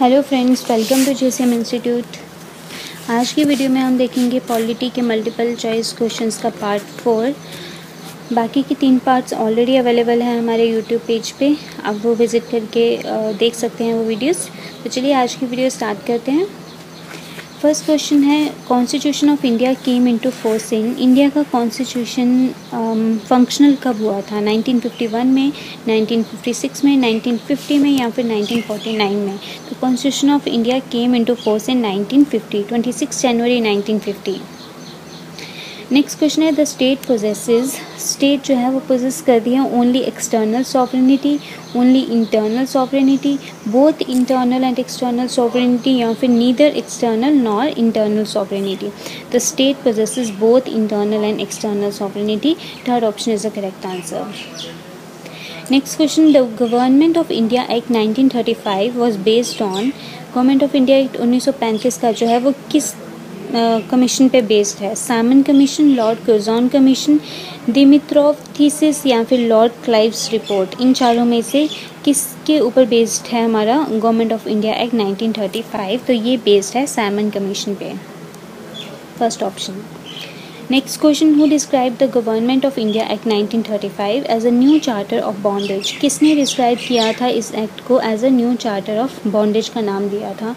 Hello friends, welcome to JCM institute. आज की video में हम देखेंगे पॉलिटी के मल्टीपल चॉइस क्वेश्चंस का पार्ट 4। बाकी की 3 पार्ट्स ऑलरेडी अवेलेबल हैं हमारे यूट्यूब पेज पे, आप वो विज़िट करके देख सकते हैं वो वीडियोस। तो चलिए आज की वीडियो स्टार्ट करते हैं। फर्स्ट क्वेश्चन है, constitution of India came into force in. India का कॉन्स्टिट्यूशन फंक्शनल कब हुआ था? 1951 में, 1956 में, 1950 में या फिर 1949 में? तो constitution of India came into force in 1950, 26 January 1950। Next question है, द स्टेट पोजेसेस। स्टेट जो है वो पोजेस करती है only external sovereignty, only internal sovereignty, both internal and external sovereignty या फिर neither external nor internal sovereignty. The state possesses both internal and external sovereignty. Third option is the correct answer. Next question, the government of India act 1935 was based on. Government of India act 1935 का जो है वो किस commission पे based है? Simon commission, lord Curzon commission, Dimitrov thesis या फिर Lord क्लाइव्स report. इन चारों में से किसके ऊपर बेस्ड है हमारा गवर्नमेंट ऑफ इंडिया एक्ट 1935? तो ये बेस्ड है साइमन कमीशन पे, first option. Next question, who describe the government of India act 1935 as a new charter of bondage. किसने डिस्क्राइब किया था इस एक्ट को as a new charter of bondage का नाम दिया था?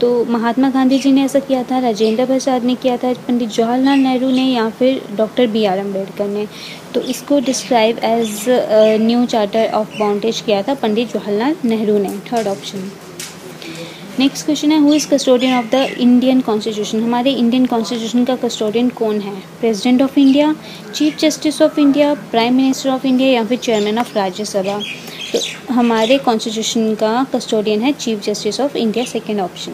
तो महात्मा गांधी जी ने ऐसा किया था, राजेंद्र प्रसाद ने किया था, पंडित जवाहरलाल नेहरू ने या फिर डॉक्टर बी.आर. अम्बेडकर ने? तो इसको describe as new charter of bondage किया था पंडित जवाहरलाल नेहरू ने, थर्ड ऑप्शन। नेक्स्ट क्वेश्चन है, who is custodian of the Indian constitution. हमारे इंडियन कॉन्स्टिट्यूशन का कस्टोडियन कौन है? President of India, chief justice of India, prime minister of India या फिर चेयरमैन ऑफ राज्यसभा? तो हमारे कॉन्स्टिट्यूशन का कस्टोडियन है chief justice of India, second option.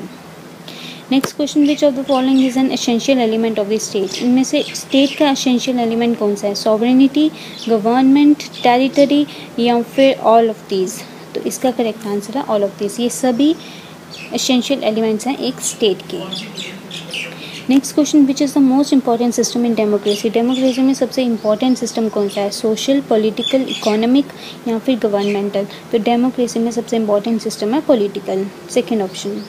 Next question, which of the following is an essential element of the state. इनमें से state का essential element कौन सा है? सॉवरेनिटी, गवर्नमेंट, टेरिटरी या फिर ऑल ऑफ दीज? तो इसका करेक्ट आंसर है ऑल ऑफ दीज। ये सभी एसेंशियल एलिमेंट्स हैं एक स्टेट के। Next question, which is the most important system in democracy. Democracy में सबसे इंपॉर्टेंट सिस्टम कौन सा है? सोशल, पॉलिटिकल, इकोनॉमिक या फिर गवर्नमेंटल? तो डेमोक्रेसी में सबसे इंपॉर्टेंट सिस्टम है political, second option.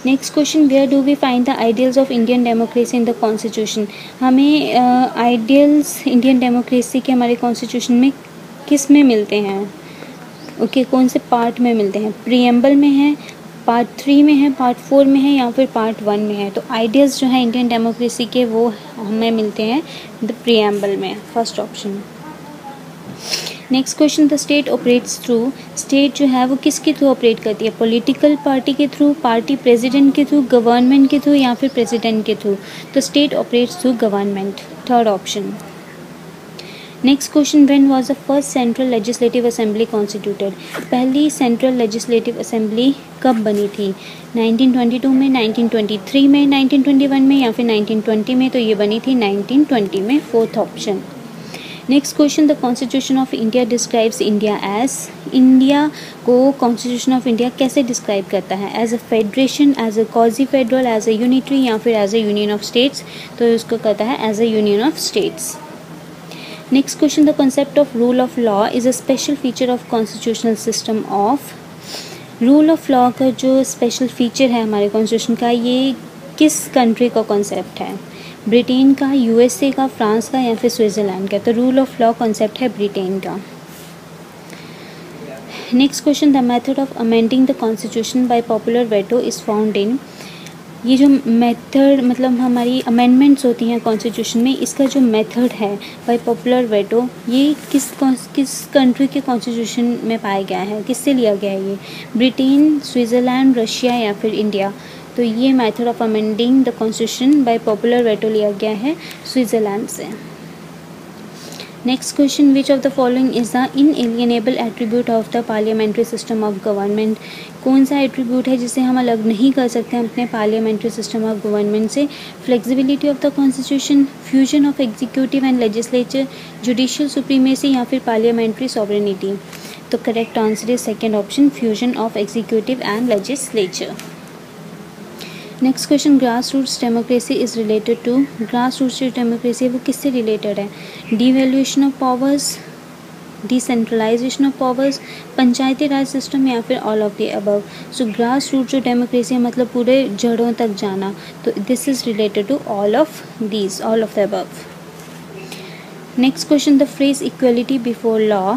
Next question, where do we find the ideals of Indian democracy in the constitution. हमें आइडियल्स इंडियन डेमोक्रेसी के हमारे कॉन्स्टिट्यूशन में किस में मिलते हैं? ओके, कौन से पार्ट में मिलते हैं? प्रीएम्बल में है, पार्ट 3 में है, पार्ट 4 में है या फिर पार्ट 1 में है? तो आइडियल्स जो हैं इंडियन डेमोक्रेसी के वो हमें मिलते हैं द प्रीएम्बल में, first option. Next question, the state operates through. State जो है वो किसके थ्रू ऑपरेट करती है? पॉलिटिकल पार्टी के थ्रू, पार्टी प्रेसिडेंट के थ्रू, गवर्नमेंट के थ्रू या फिर प्रेसिडेंट के थ्रू? तो state operates through government, third option. Next question, when was the first central legislative assembly constituted. पहली सेंट्रल लेजिस्लेटिव असेंबली कब बनी थी? 1922 में, 1923 में, 1921 में या फिर 1920 में? तो ये बनी थी 1920 में, fourth option. Next question, the constitution of India describes India as. India को कॉन्स्टिट्यूशन ऑफ इंडिया कैसे डिस्क्राइब करता है? As a federation, as a quasi federal, as a unitary या फिर as a union of states? तो इसको कहता है as a union of states. Next question, the concept of rule of law is a special feature of constitutional system of. Rule of law का जो special feature है हमारे constitution का, ये किस कंट्री का कॉन्सेप्ट है? ब्रिटेन का, यूएसए का, फ्रांस का या फिर स्विट्ज़रलैंड का? तो रूल ऑफ लॉ कॉन्सेप्ट है ब्रिटेन का। Next question, the method of amending the constitution by popular veto is found in. ये जो मेथड मतलब हमारी अमेंडमेंट्स होती हैं कॉन्स्टिट्यूशन में, इसका जो मेथड है बाय पॉपुलर वेटो, ये किस कंट्री के कॉन्स्टिट्यूशन में पाया गया है? किससे लिया गया है ये? ब्रिटेन, स्विट्ज़रलैंड, रशिया या फिर इंडिया? तो ये method of amending the constitution by popular veto लिया गया है स्विट्ज़रलैंड से। Next question, which of the following is the inalienable attribute of the parliamentary system of government. कौन सा एट्रीब्यूट है जिसे हम अलग नहीं कर सकते हैं अपने पार्लियामेंट्री सिस्टम ऑफ गवर्नमेंट से? Flexibility of the constitution, fusion of executive and legislature, judicial supremacy या फिर पार्लियामेंट्री सॉवरेनिटी? तो correct answer is second option, fusion of executive and legislature. Next question, grass roots democracy is related to. Grass roots जो democracy है वो किससे related है? Devaluation of powers, decentralization of powers, panchayati raj system या फिर all of the above. So grass root जो democracy है मतलब पूरे जड़ों तक जाना, तो this is related to all of these, all of the above. Next question, the phrase equality before law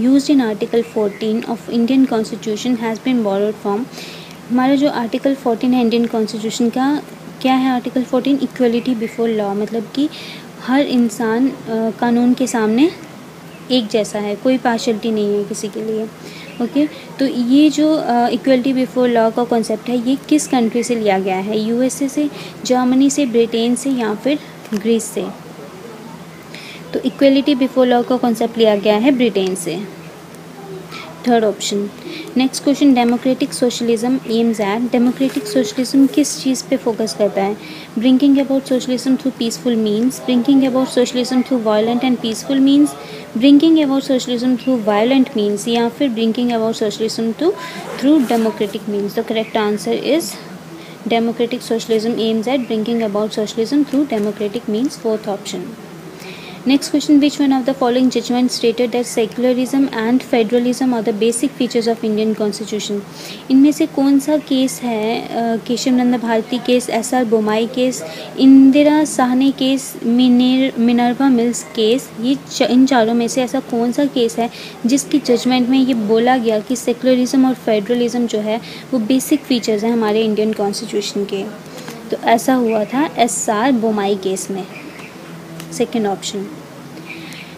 used in article 14 of Indian constitution has been borrowed from. हमारा जो आर्टिकल 14 है इंडियन कॉन्स्टिट्यूशन का, क्या है article 14? Equality before law, मतलब कि हर इंसान कानून के सामने एक जैसा है, कोई पार्शलिटी नहीं है किसी के लिए। ओके तो ये जो इक्वलिटी बिफोर लॉ का कॉन्सेप्ट है, ये किस कंट्री से लिया गया है? यूएसए से, जर्मनी से, ब्रिटेन से या फिर ग्रीस से? तो इक्वलिटी बिफोर लॉ का कॉन्सेप्ट लिया गया है ब्रिटेन से, third option. Next question, democratic socialism aims at. Democratic socialism किस चीज़ पे फोकस करता है? Bringing about socialism through peaceful means, bringing about socialism through violent and peaceful means, bringing about socialism through violent means या फिर bringing about socialism through democratic means? The correct answer is democratic socialism aims at bringing about socialism through democratic means, fourth option. Next question, which one of the following judgment stated that secularism and federalism are the basic features of Indian Constitution? इनमें से कौन सा case है? Kesavananda Bharati case, SR Bommai case, Indira Sawhney case, Minerva Mills case, ये इन चारों में से ऐसा कौन सा केस है जिसकी जजमेंट में ये बोला गया कि सेकुलरिज्म और फेडरलिज्म जो है वो बेसिक फीचर्स हैं हमारे इंडियन कॉन्स्टिट्यूशन के? तो ऐसा हुआ था एसआर बोमाई केस में, second option.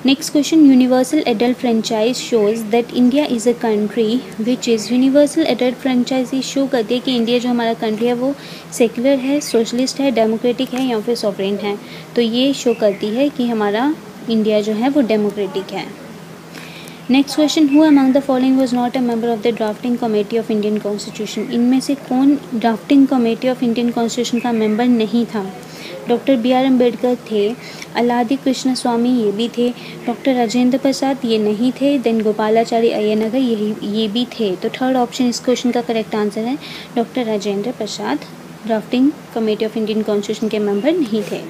Next question, universal adult franchise shows that India is a country which is. Universal adult franchise show करती है कि इंडिया जो हमारा कंट्री है वो सेकुलर है, सोशलिस्ट है, डेमोक्रेटिक है या फिर सॉवरेन है। तो ये शो करती है कि हमारा इंडिया जो है वो डेमोक्रेटिक है। Next question, who among the following was not a member of the drafting committee of Indian constitution? इनमें से कौन drafting committee of Indian constitution का मेंबर नहीं था? Doctor B R. अम्बेडकर थे, अलादी कृष्ण स्वामी ये भी थे, डॉक्टर राजेंद्र प्रसाद ये नहीं थे, देन गोपालाचारी अय्यनगर ये भी थे। तो थर्ड ऑप्शन इस क्वेश्चन का करेक्ट आंसर है, doctor Rajendra Prasad drafting committee of Indian constitution के मेंबर नहीं थे।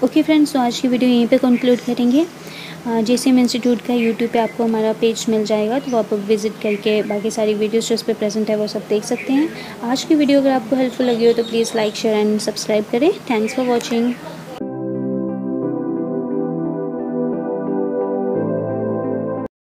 ओके फ्रेंड्स, तो आज की वीडियो यहीं पे कंक्लूड करेंगे। जेसीएम इंस्टीट्यूट का यूट्यूब पे आपको हमारा पेज मिल जाएगा, तो आप विजिट करके बाकी सारी वीडियोस जो उस पर प्रेजेंट है वो सब देख सकते हैं। आज की वीडियो अगर आपको हेल्पफुल लगी हो तो please like, share and subscribe करें। Thanks for watching.